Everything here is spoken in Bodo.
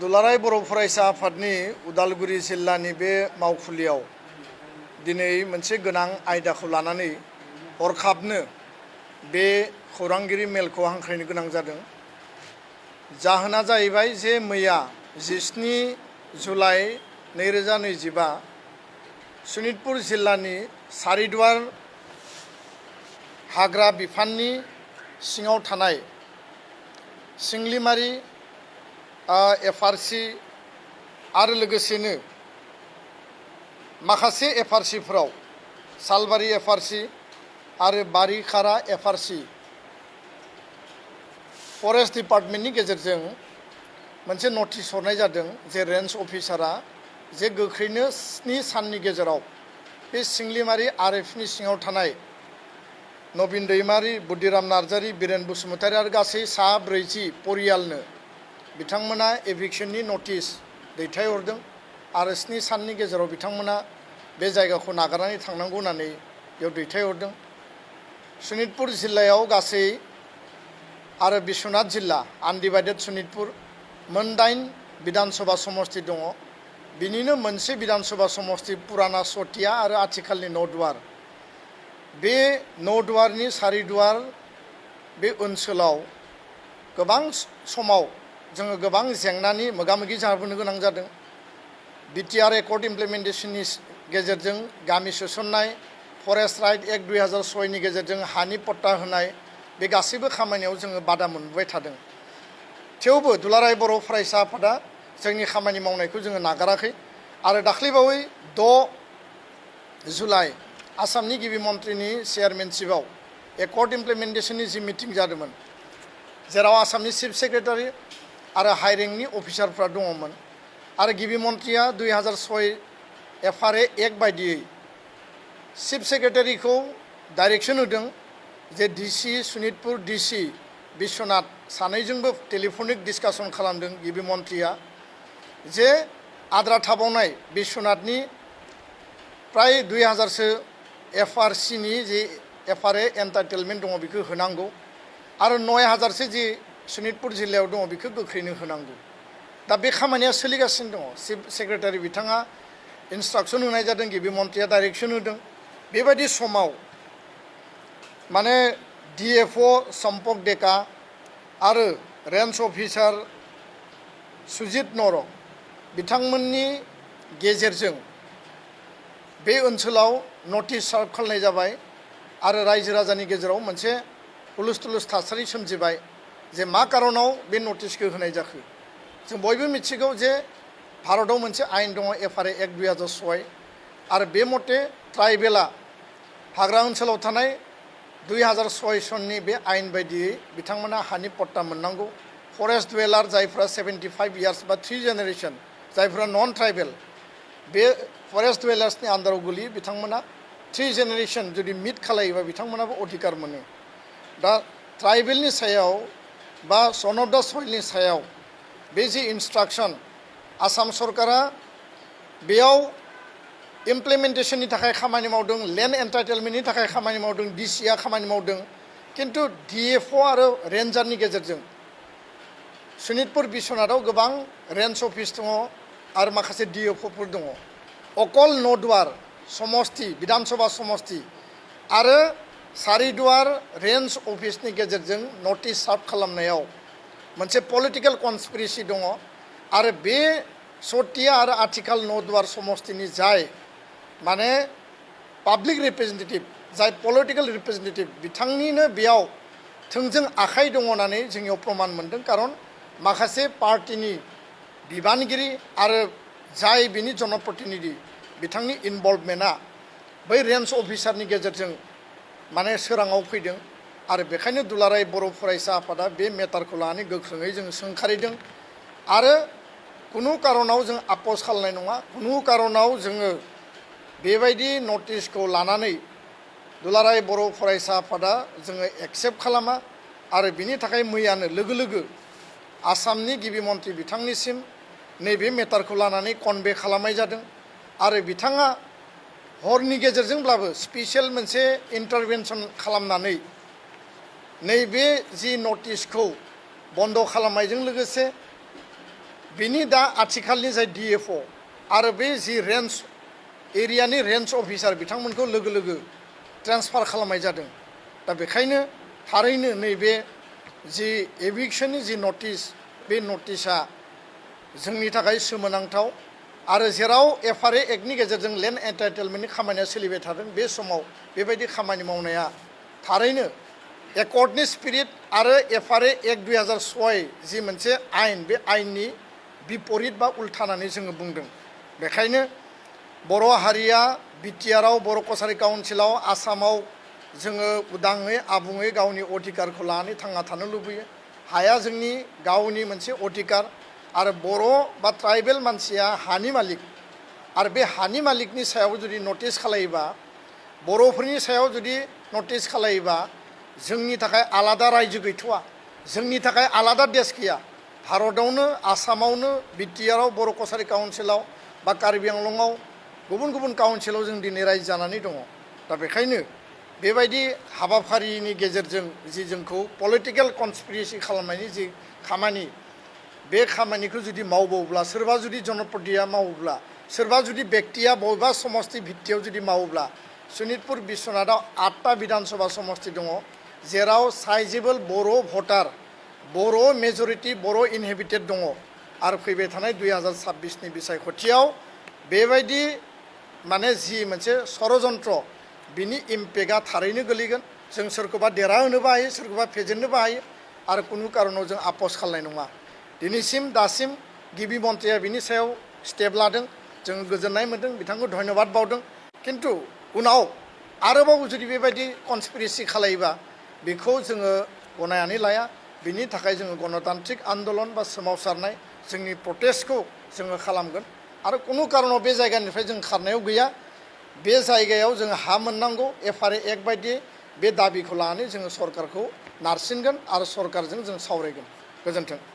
दुलाराय बर' फरायसा आफादनि उदालगुरि जिल्लानि बे मावखुलियाव दिनै मोनसे गोनां आयदाखौ लानानै हरखाबनो बे खौरांगिरि मेलखौ हांख्रायनो गोनां जादों। जाहोना जाहैबाय जे मैया 17 जुलाइ 2025 सनितपुर जिल्लानि सारिदुवार हाग्रा बिफाननि सिङाव थानाय सिंलिमारि एफआरसि आरो लोगोसेनो माखासे एफआरसिफोराव सालबारि एफआरसि आरो बारिखारा एफआरसि फरेस्ट डिपार्टमेन्टनि गेजेरजों मोनसे नटिस हरनाय जादों जे रेन्ज अफिसारा जे गोख्रैनो 7 साननि गेजेराव बे सिंलिमारि आरएफनि सिङाव थानाय नबिन दैमारि, बुद्धिराम नार्जारि, बर'न बसुमतारी आरो गासै 40 परियालनो बिथांमोना एभिक्शननि नटिस दैथायहरदों आरो 7 साननि गेजेराव बिथांमोना बे जायगाखौ नागारनानै थांनांगौ होननानै बेयाव दैथायहरदों। सनितपुर जिल्लायाव गासै आरो बिश्वनाथ जिल्ला आनडिभाइडेड सनितपुर मोन 8 विधानसभा समष्टि दङ। बिनिनो मोनसे विधानसभा समष्टि पुराना सटिया आरो आथिखालनि नौदुवार। बे नौदुवारनि सारिदुवार बे ओनसोलाव गोबां समाव जोङो गोबां जेंनानि मोगा-मोगि जाबोनो गोनां जादों। बिटिआर एकर्ड इमप्लिमेन्टेशननि गेजेरजों गामि सोसननाय, फरेस्ट राइट एक्ट 2006 नि गेजेरजों हानि पट्टा होनाय, बे गासैबो खामानियाव जोङो बादा मोनबोबाय थादों। थेवबो दुलाराय बर' फरायसा आफादा जोंनि खामानि मावनायखौ जोङो नागाराखै आरो दाख्लैबावै 6 जुलाइ आसामनि गिबि मन्थ्रिनि चेयारमेनशिपआव एकर्ड इमप्लिमेन्टेशननि जि मिटिं जादोंमोन, जेराव आसामनि चिफ सेक्रेटारि आरो हाइ रेंकनि अफिसारफ्रा दङमोन आरो गिबि मन्थ्रिया 2006 एफआरए एक्ट बायदियै चिफ सेक्रेटारिखौ डाइरेक्शन होदों जे डिसि सनितपुर, डिसि बिश्वनाथ सानैजोंबो टेलिफनिक डिसकासन खालामदों गिबि मन्थ्रिया जे आद्रा थाबावनाय बिश्वनाथनि प्राय 2000सो एफआरसिनि जे एफआरए एन्टाइटेलमेन्ट दङ बेखौ होनांगौ आरो 9000सो जि सनितपुर जिल्लायाव दङ बेखौ गोख्रैनो होनांगौ। दा बे खामानिया सोलिगासिनो दङ। चिफ सेक्रेटारि बिथाङा इन्सट्राक्सन होनाय जादों, गिबि मन्थ्रिया डाइरेक्शन होदों। बेबायदि समाव माने डिएफअ सम्पक डेका आरो रेन्ज अफिसार सुजित नर बिथांमोननि गेजेरजों बे ओनसोलाव नटिस सार्भ खालामनाय जाबाय आरो रायजो राजानि गेजेराव मोनसे हुलुस-थुलुस थासारि सोमजिबाय जे मा कारनाव बे नटिसखौ होनाय जाखो। जों बयबो मिथिगौ जे भारतआव मोनसे आयेन दङ एफआरए एक्ट 2006 आरो बे मते ट्राइबेला हाग्रा ओनसोलाव थानाय 2006 सननि बे आयेन बायदियै बिथांमोना हानि पट्टा मोननांगौ। फरेस्ट डुवेलार जायफ्रा 75 इयार्स बा 3 जेनेरेशन जायफ्रा नन ट्राइबेल बे फरेस्ट डुवेलार्सनि आन्दाराव गोलैयो बिथांमोना 3 जेनेरेशन जुदि मिट खालायोबा बिथांमोनाबो अधिकार मोनो। दा ट्राइबेलनि सायाव बा सन अफ द सइलनि सायाव बे जि इन्सट्राक्शन आसाम सरकारा बेयाव इमप्लिमेन्टेशननि थाखाय खामानि मावदों, लेन्ड एन्टाइटेलमेन्टनि थाखाय खामानि मावदों, डिसिआ खामानि मावदों, किन्तु डिएफअ आरो रेन्जारनि गेजेरजों सनितपुर बिश्वनाथाव गोबां रेन्ज अफिस दङ आरो माखासे डिएफअफोर दङ। अकल नौदुवार समष्टि विधानसभा समष्टि आरो सारिदुवार रेन्ज अफिसनि गेजेरजों नटिस सार्भ खालामनायाव मोनसे पलिटिकेल कनस्पिरेसि दङ आरो बे सटिया आरो आथिखाल नौदुवार समष्टिनि जाय माने पाब्लिक रिप्रेजेन्टेटिभ जाय पलिटिकेल रिप्रेजेन्टेटिभ बिथांनिनो बेयाव थोंजों आखाइ दङ होननानै जोंनियाव प्रमान मोनदों। खारन माखासे पार्टिनि बिबानगिरि आरो जाय बिनि जनप्रतिनिधि बिथांनि इनभल्भमेन्टआ बै रेन्ज अफिसारनि गेजेरजों माने सोराङाव फैदों आरो बेखायनो दुलाराय बर' फरायसा आफादा बे मेटारखौ लानानै गोख्रोङै जों सोंखारिदों आरो कुनु कारनाव जों आपस खालामनाय नङा। कुनु कारनाव जोङो बेबायदि नटिसखौ लानानै दुलाराय बर' फरायसा आफादा जोङो एक्सेप्ट खालामा आरो बिनि थाखाय मैयानो लोगो लोगो आसामनि गिबि मन्थ्रि बिथांनिसिम नैबे मेटारखौ लानानै कनभे खालामनाय जादों आरो बिथाङा हरनि गेजेरजोंब्लाबो स्पेसियेल मोनसे इन्टारभेनसन खालामनानै नैबे जि नटिसखौ बन्द खालामनायजों लोगोसे बिनि दा आथिखालनि जाय DFO आरो बे जि रेन्ज एरियानि रेन्ज अफिसार बिथांमोनखौ लोगो लोगो ट्रेन्सफार खालामनाय जादों। दा बेखायनो थारैनो नैबे जि एभिक्सननि जि नटिस बे नटिसआ जोंनि थाखाय सोमोनांथाव आरो जेराव FRA एक्टनि गेजेरजों लेन्ड एन्टाइटेलमेन्टनि खामानिया सोलिबाय थादों बे समाव बेबायदि खामानि मावनाया थारैनो एकर्डनि स्पिरिट आरो FRA एक्ट 2006 जि मोनसे आयेन बे आयेननि बिपरित बा उल्थानानै जोङो बुंदों। बेखायनो बर' हारिया बिटिआरआव बर' कसारि काउन्सिलाव आसामाव जोङो उदाङै आबुङै गावनि अधिकारखौ लानानै थांना थानो लुबैयो। हाया जोंनि गावनि मोनसे अधिकार आरो बर' बा ट्राइबेल मानसिया हानि मालिक आरो बे हानि मालिकनि सायाव जुदि नटिस खालायोबा बर'फोरनि सायाव जुदि नटिस खालायोबा जोंनि थाखाय आलादा रायजो गैथ'वा, जोंनि थाखाय आलादा देश गैया। भारतआवनो आसामावनो बिटिआरआव बर' कसारि काउन्सिलाव बा कार्बि आंलंआव गुबुन गुबुन काउन्सिलाव जों दिनै रायजो जानानै दङ। दा बेखायनो बेबायदि हाबाफारिनि गेजेरजों जि जोंखौ पलिटिकेल कनस्पिरेसि खालामनायनि जि खामानि बे खामानिखौ जुदि मावबावब्ला सोरबा जुदि जनप्रतिया मावोब्ला सोरबा जुदि बेक्तिया बबेबा समस्ति भित्तियाव जुदि मावोब्ला सनितपुर बिश्वनाथआव 8टा बिधानसभा समस्ति दङ जेराव साइजेबल बर' भटार बर' मेजरिटि बर' इनहेबिटेड दङ आरो फैबाय थानाय 2026नि बिसायख'थियाव बेबायदि माने जि मोनसे षड़यन्त्र बिनि इम्पेक्टआ थारैनो गोलैगोन। जों सोरखौबा देरहाहोनोबो हायो सोरखौबा फेजेननोबो हायो आरो कुनु कारनाव जों आपस खालामनाय नङा। दिनैसिम दासिम गिबि मन्थ्रिया बिनि सायाव स्टेप लादों, जों गोजोननाय मोन्दों, बिथांखौ धन्यबाद बावदों। खिन्थु उनाव आरोबाव जुदि बेबायदि कनस्पिरेसि खालायोबा बेखौ जोङो गनायनानै लाया। बिनि थाखाय जोङो गणतान्त्रिक आन्दलन बा सोमावसारनाय जोंनि प्रटेस्टखौ जोङो खालामगोन आरो कुनु कारनाव बे जायगानिफ्राय जों खारनायाव गैया। बे जायगायाव जोङो हा मोननांगौ FRA एक्ट बायदियै बे दाबिखौ लानानै जोङो सरकारखौ नारसिनगोन आरो सरकारजों जों सावरायगोन। गोजोन्थों।